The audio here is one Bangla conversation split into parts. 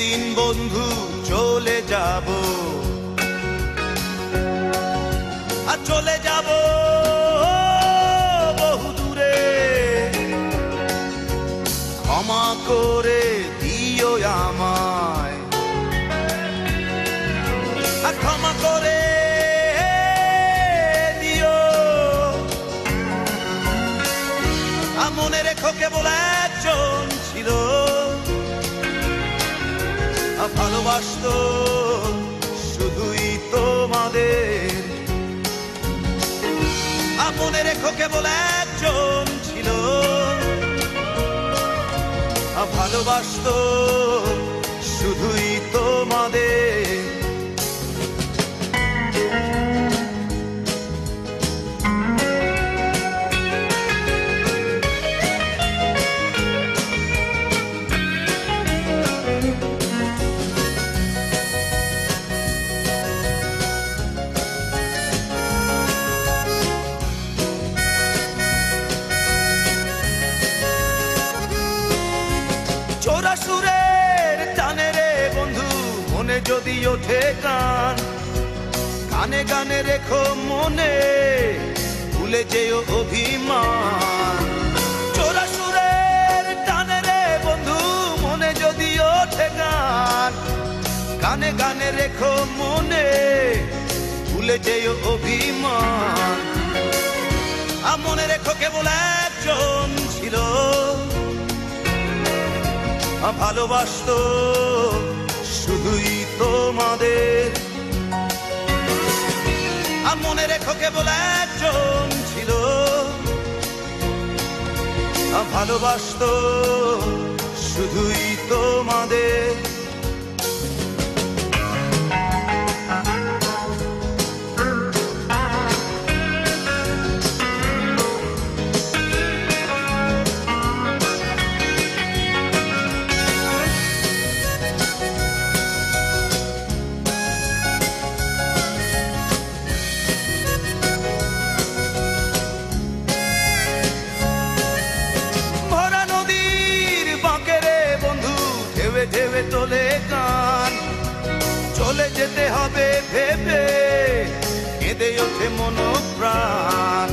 যেদিন বন্ধু চলে যাব, আর চলে যাব বহু দূরে, ক্ষমা করে দিও আমায়, আর ক্ষমা করে দিও। আর মনে রেখো কেবল একজন ছিল, ভালোবাসতো শুধুই তোমাদের। মনে রেখো কেবল একজন ছিল, ভালোবাসতো শুধুই তোমাদের। চোরা সুরের টানে রে বন্ধু মনে যদি ওঠে গান, গানে গানে রেখো মনে ভুলে যেও অভিমান। চোরা সুরের টানে রে বন্ধু মনে যদি ওঠে গান, গানে গানে রেখো মনে ভুলে যেও অভিমান। আর মনে রেখো কেবল একজন ছিল, ভালোবাসতো শুধুই তোমাদের। আর মনে রেখো কেবল একজন ছিল, ভালোবাসতো শুধুই তোমাদের। ঢেবে তোলে গান, চলে যেতে হবে ভেবে কেঁদে ওঠে মন প্রাণ।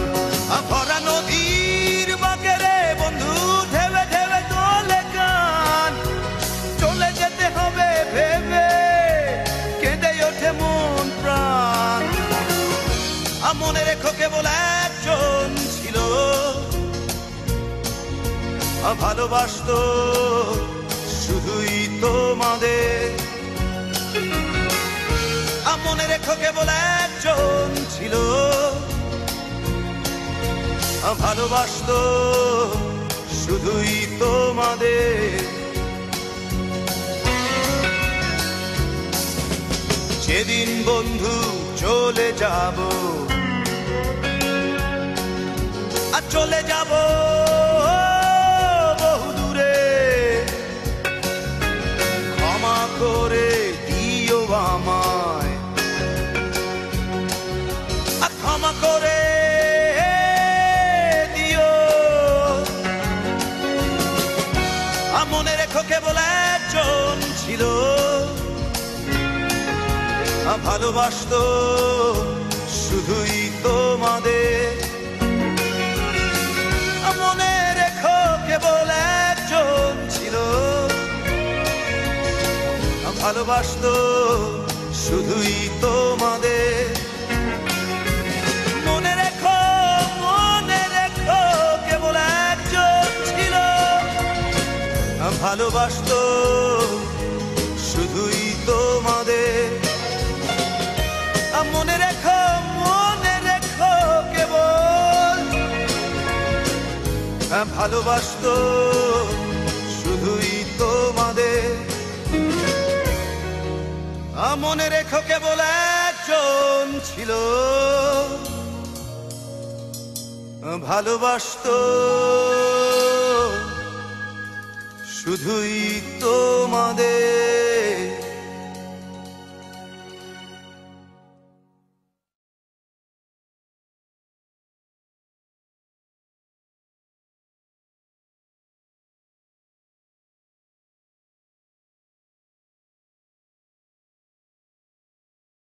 ভরা নদীর বাঁকে রে বন্ধু ঢেবে ঢেবে তোলে গান, চলে যেতে হবে ভেবে কেঁদে ওঠে মন প্রাণ। মনে রেখো কেবল একজন ছিল, ভালোবাসতো শুধুই তোমাদের। মনে রেখো কেবল একজন ছিল, ভালোবাসতো শুধুই তোমাদের। যেদিন বন্ধু চলে যাব, আর চলে যাব বহু দূরে, ক্ষমা করে দিও আমায়, আর ক্ষমা করে দিও। আর মনে রেখো কেবল একজন ছিল, ভালোবাসতো শুধুই তোমাদের। মনে রেখো কেবল একজন ছিল, ভালোবাসতো শুধুই তোমাদের। মনে রেখো কেবল একজন ছিল, ভালোবাসতো শুধুই তোমাদের। মনে রেখো কেবল, ভালোবাসতো শুধুই তোমাদের। মনে রেখো কেবল একজন ছিল, ভালোবাসতো শুধুই তোমাদের।